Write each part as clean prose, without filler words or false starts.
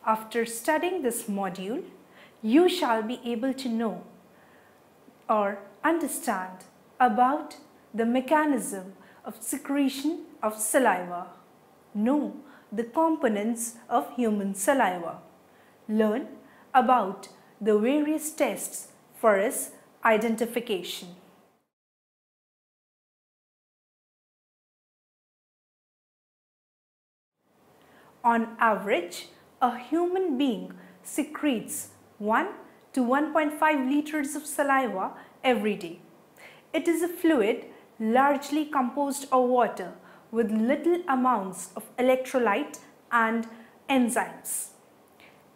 After studying this module, you shall be able to know or understand about the mechanism of secretion of saliva, know the components of human saliva, learn about the various tests for its identification. On average, a human being secretes 1 to 1.5 liters of saliva every day. It is a fluid largely composed of water with little amounts of electrolyte and enzymes.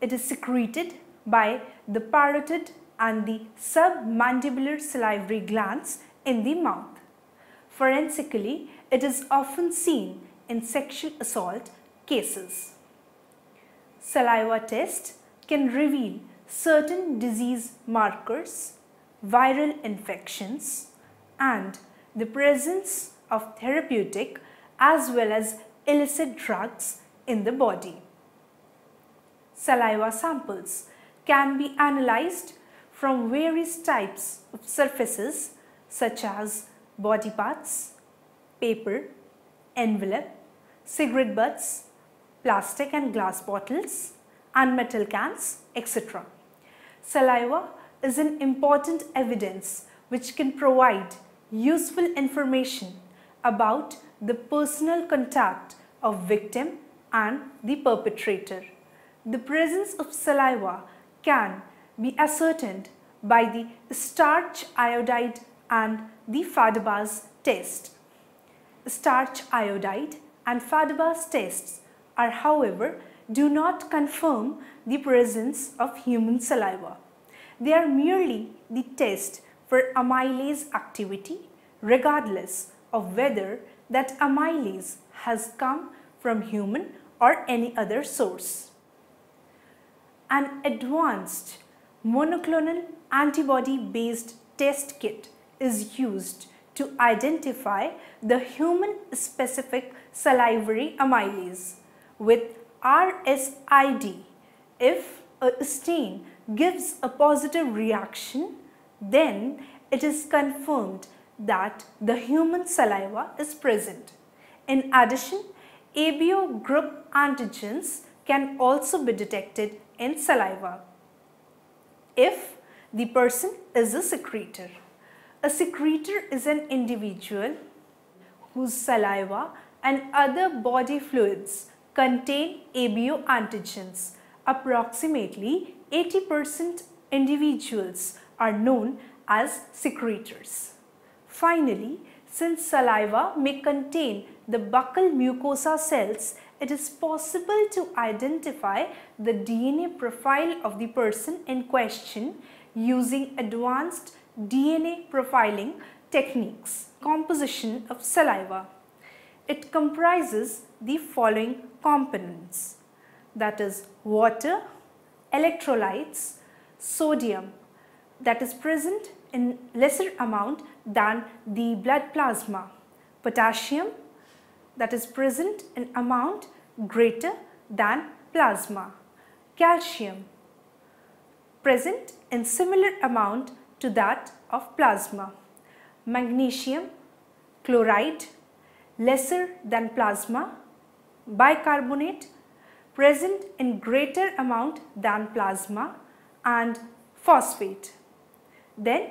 It is secreted by the parotid and the submandibular salivary glands in the mouth. Forensically, it is often seen in sexual assault cases. Saliva test can reveal certain disease markers, viral infections, and the presence of therapeutic as well as illicit drugs in the body. Saliva samples can be analyzed from various types of surfaces such as body parts, paper, envelope, cigarette butts, plastic and glass bottles, and metal cans, etc. Saliva is an important evidence which can provide useful information about the personal contact of victim and the perpetrator. The presence of saliva can be ascertained by the starch, iodide and the fadibas test. Starch, iodide and fadibas tests are, however, do not confirm the presence of human saliva. They are merely the test for amylase activity, regardless of whether that amylase has come from human or any other source. An advanced monoclonal antibody-based test kit is used to identify the human-specific salivary amylase with RSID. If a stain gives a positive reaction, then it is confirmed that the human saliva is present. In addition, ABO group antigens can also be detected in saliva if the person is a secretor. A secretor is an individual whose saliva and other body fluids contain ABO antigens. Approximately 80% individuals are known as secretors. Finally, since saliva may contain the buccal mucosa cells, it is possible to identify the DNA profile of the person in question using advanced DNA profiling techniques. Composition of saliva. It comprises the following components, that is water, electrolytes, sodium that is present in lesser amount than the blood plasma, potassium that is present in amount greater than plasma, calcium present in similar amount to that of plasma, magnesium chloride lesser than plasma, bicarbonate present in greater amount than plasma, and phosphate. Then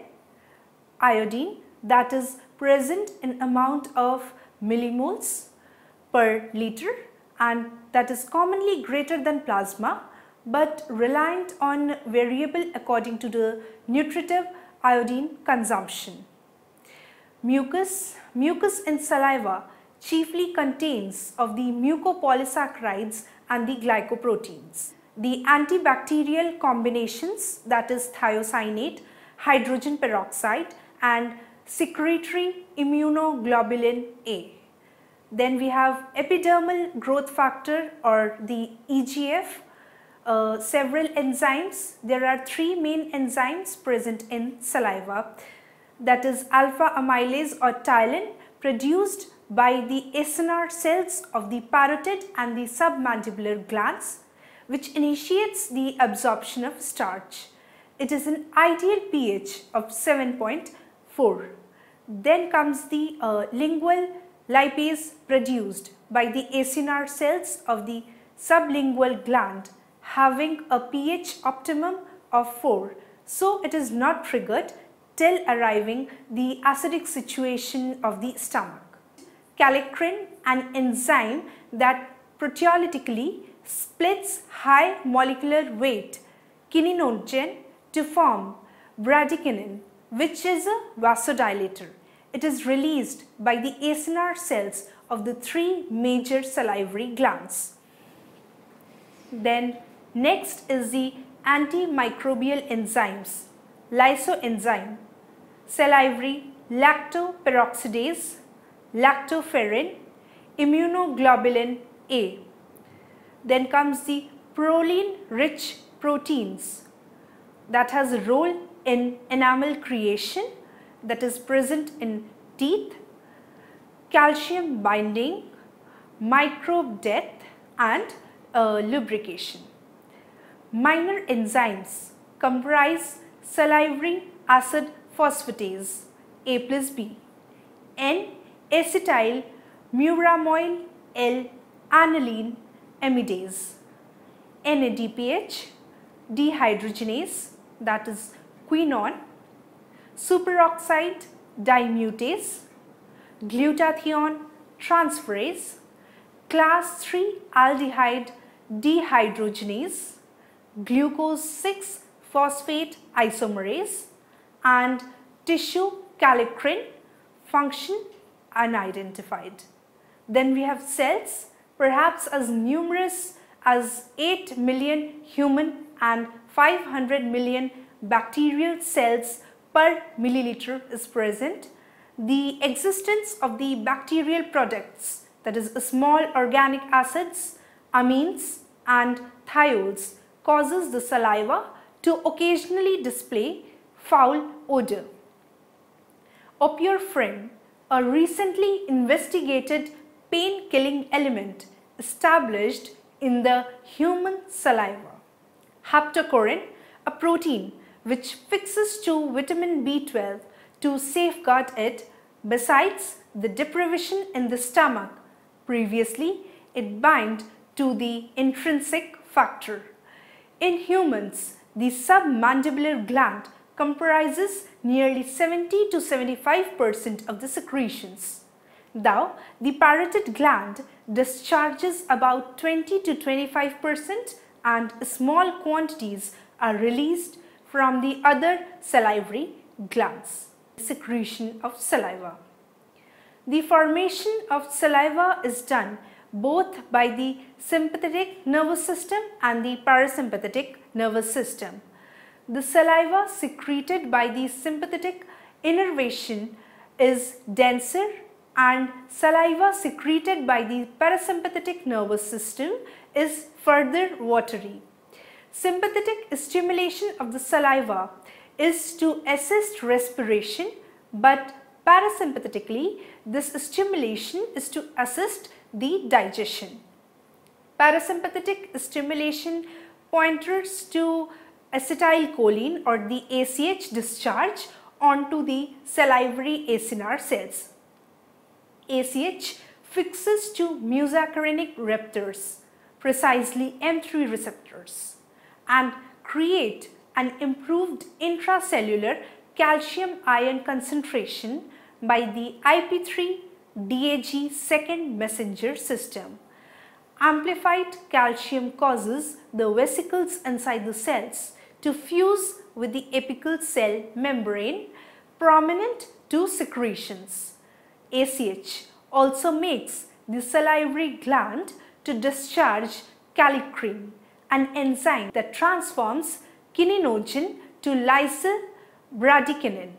iodine that is present in amount of millimoles per liter and that is commonly greater than plasma but reliant on variable according to the nutritive iodine consumption. Mucus in saliva chiefly contains of the mucopolysaccharides and the glycoproteins. The antibacterial combinations, that is thiocyanate, hydrogen peroxide and secretory immunoglobulin A. Then we have epidermal growth factor or the EGF, several enzymes. There are three main enzymes present in saliva, that is alpha amylase or ptyalin produced by the acinar cells of the parotid and the submandibular glands, which initiates the absorption of starch. It is an ideal pH of 7.4. Then comes the lingual lipase produced by the acinar cells of the sublingual gland, having a pH optimum of 4. So it is not triggered till arriving the acidic situation of the stomach. Kallikrein, an enzyme that proteolytically splits high molecular weight kininogen to form bradykinin, which is a vasodilator. It is released by the acinar cells of the 3 major salivary glands. Then next is the antimicrobial enzymes, lysoenzyme, salivary lactoperoxidase, lactoferrin, immunoglobulin A. Then comes the proline-rich proteins that has a role in enamel creation, that is present in teeth, calcium binding, microbe death and lubrication. Minor enzymes comprise salivary acid phosphatase A plus B, N-acetyl muramoyl L-aniline amidase, NADPH, dehydrogenase, that is quinone, superoxide dimutase, glutathione transferase, class 3 aldehyde dehydrogenase, glucose 6 phosphate isomerase and tissue kallikrein, function unidentified. Then we have cells, perhaps as numerous as 8 million human and 500 million bacterial cells per milliliter is present. The existence of the bacterial products, that is small organic acids, amines and thiols, causes the saliva to occasionally display foul odor. Opiophrin, a recently investigated pain-killing element established in the human saliva. Haptocorin, a protein which fixes to vitamin B12 to safeguard it. Besides the deprivation in the stomach, previously it binds to the intrinsic factor. In humans, the submandibular gland comprises nearly 70 to 75% of the secretions. Though the parotid gland discharges about 20 to 25% and small quantities are released from the other salivary glands. Secretion of saliva. The formation of saliva is done both by the sympathetic nervous system and the parasympathetic nervous system. The saliva secreted by the sympathetic innervation is denser and saliva secreted by the parasympathetic nervous system is further watery. Sympathetic stimulation of the saliva is to assist respiration, but parasympathetically this stimulation is to assist the digestion. Parasympathetic stimulation pointers to acetylcholine or the ACH discharge onto the salivary acinar cells. ACH fixes to musacarinic receptors, precisely M3 receptors, and create an improved intracellular calcium ion concentration by the IP3 DAG second messenger system. Amplified calcium causes the vesicles inside the cells to fuse with the apical cell membrane prominent to secretions. ACH also makes the salivary gland to discharge kallikrein, an enzyme that transforms kininogen to lysyl bradykinin.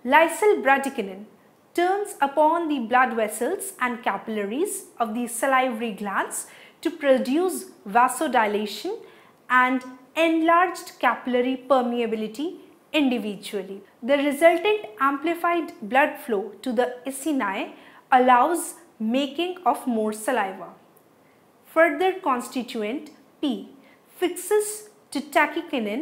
Lysyl bradykinin turns upon the blood vessels and capillaries of the salivary glands to produce vasodilation and enlarged capillary permeability individually. The resultant amplified blood flow to the acini allows making of more saliva. Further constituent P, fixes to tachykinin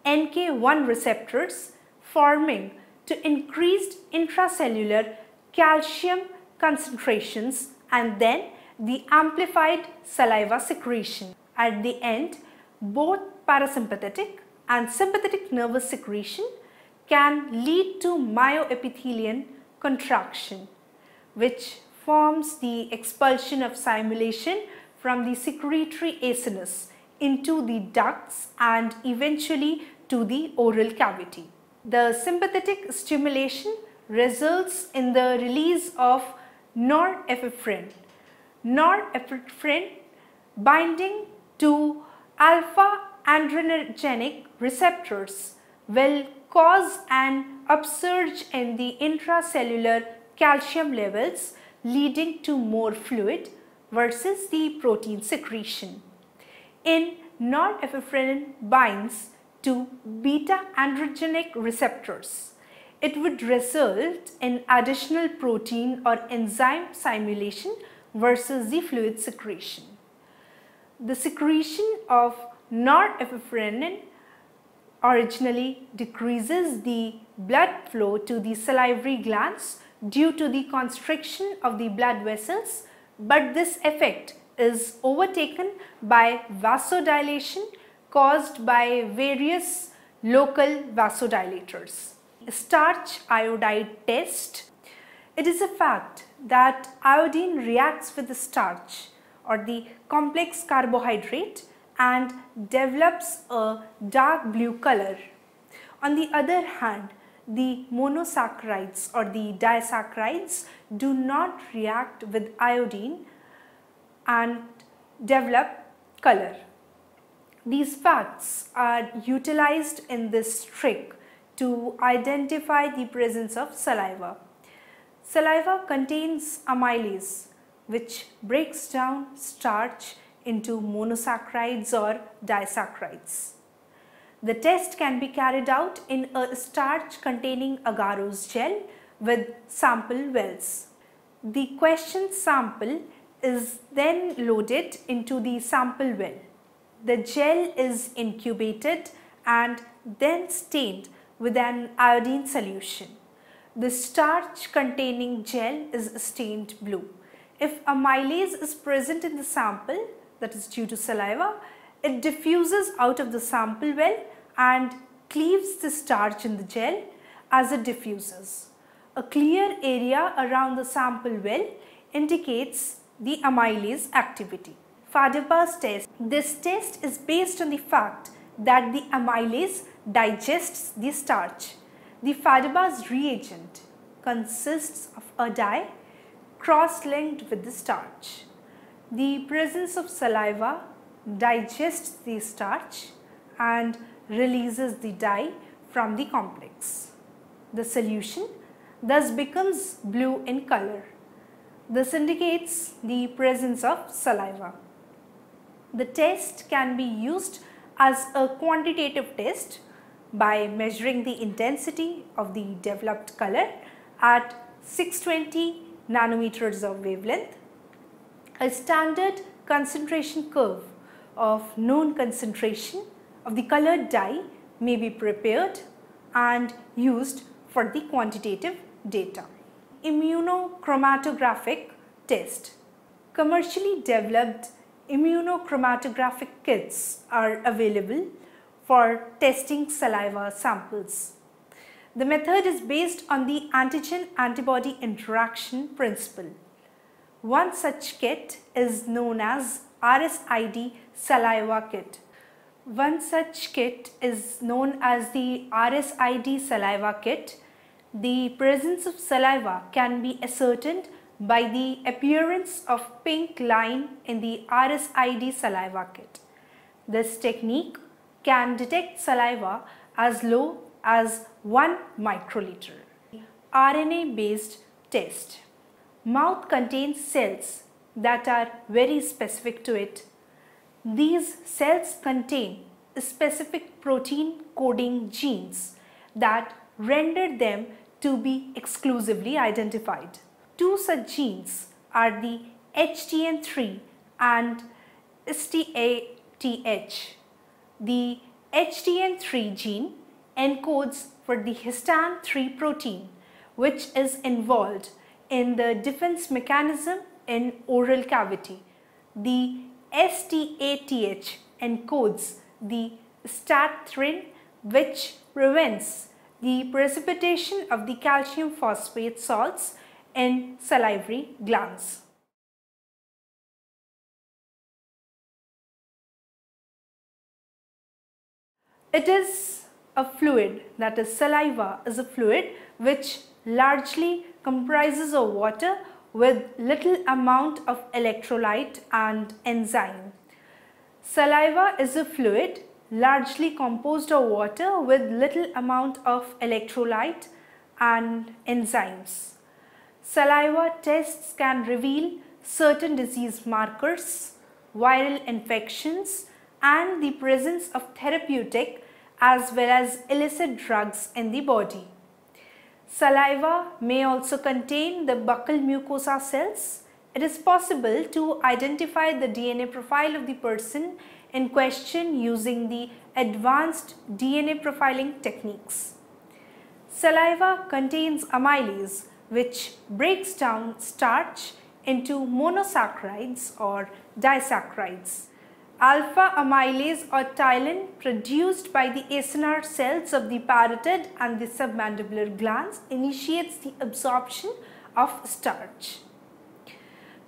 NK1 receptors, forming to increased intracellular calcium concentrations and then the amplified saliva secretion. At the end, both parasympathetic and sympathetic nervous secretion can lead to myoepithelial contraction, which forms the expulsion of simulation from the secretory acinus into the ducts and eventually to the oral cavity. The sympathetic stimulation results in the release of norepinephrine. Norepinephrine binding to alpha adrenergic receptors will cause an upsurge in the intracellular calcium levels, leading to more fluid versus the protein secretion. In norepinephrine binds to beta-androgenic receptors, it would result in additional protein or enzyme simulation versus the fluid secretion. The secretion of norepinephrine originally decreases the blood flow to the salivary glands due to the constriction of the blood vessels, but this effect is overtaken by vasodilation caused by various local vasodilators. Starch iodide test. It is a fact that iodine reacts with the starch or the complex carbohydrate and develops a dark blue color. On the other hand, the monosaccharides or the disaccharides do not react with iodine and develop color. These facts are utilized in this trick to identify the presence of saliva. Saliva contains amylase, which breaks down starch into monosaccharides or disaccharides. The test can be carried out in a starch containing agarose gel with sample wells. The question sample is then loaded into the sample well. The gel is incubated and then stained with an iodine solution. The starch containing gel is stained blue. If amylase is present in the sample, that is due to saliva, it diffuses out of the sample well and cleaves the starch in the gel as it diffuses. A clear area around the sample well indicates the amylase activity. Fadibas test. This test is based on the fact that the amylase digests the starch. The fadibas reagent consists of a dye cross-linked with the starch. The presence of saliva digests the starch and releases the dye from the complex. The solution thus becomes blue in color. This indicates the presence of saliva. The test can be used as a quantitative test by measuring the intensity of the developed color at 620 nanometers of wavelength. A standard concentration curve of known concentration of the colored dye may be prepared and used for the quantitative data. Immunochromatographic test. Commercially developed immunochromatographic kits are available for testing saliva samples. The method is based on the antigen-antibody interaction principle. One such kit is known as RSID saliva kit. One such kit is known as the RSID saliva kit. The presence of saliva can be ascertained by the appearance of pink line in the RSID saliva kit. This technique can detect saliva as low as 1 microliter. RNA-based test. Mouth contains cells that are very specific to it. These cells contain specific protein coding genes that render them to be exclusively identified. Two such genes are the HTN3 and STATH. the HTN3 gene encodes for the histone 3 protein, which is involved in the defense mechanism in oral cavity. The STATH encodes the STAT3, which prevents the precipitation of the calcium phosphate salts in salivary glands. It is a fluid, that is saliva is a fluid which largely comprises of water with little amount of electrolyte and enzyme. Saliva is a fluid largely composed of water with little amount of electrolyte and enzymes. Saliva tests can reveal certain disease markers, viral infections, and the presence of therapeutic as well as illicit drugs in the body. Saliva may also contain the buccal mucosa cells. It is possible to identify the DNA profile of the person in question using the advanced DNA profiling techniques. Saliva contains amylase, which breaks down starch into monosaccharides or disaccharides. Alpha amylase or ptyalin produced by the acinar cells of the parotid and the submandibular glands initiates the absorption of starch.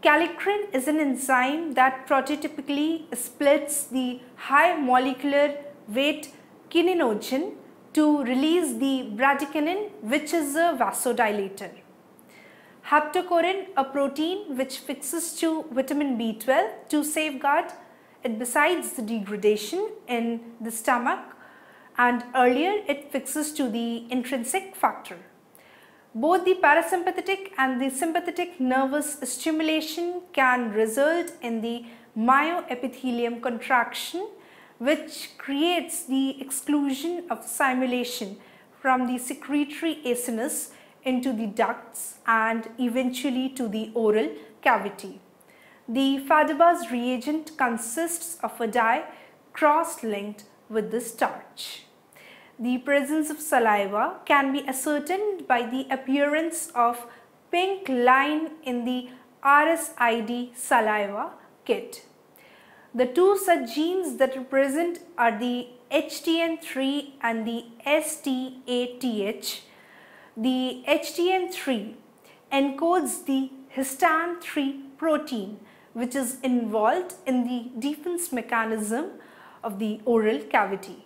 Kallikrein is an enzyme that prototypically splits the high molecular weight kininogen to release the bradykinin, which is a vasodilator. Haptocorin, a protein which fixes to vitamin B12 to safeguard it besides the degradation in the stomach, and earlier it fixes to the intrinsic factor. Both the parasympathetic and the sympathetic nervous stimulation can result in the myoepithelium contraction, which creates the exclusion of simulation from the secretory acinus into the ducts and eventually to the oral cavity. The fadibas reagent consists of a dye cross-linked with the starch. The presence of saliva can be ascertained by the appearance of pink line in the RSID saliva kit. The two such genes that are present are the HTN3 and the STATH. The HTN3 encodes the histone 3 protein, which is involved in the defense mechanism of the oral cavity.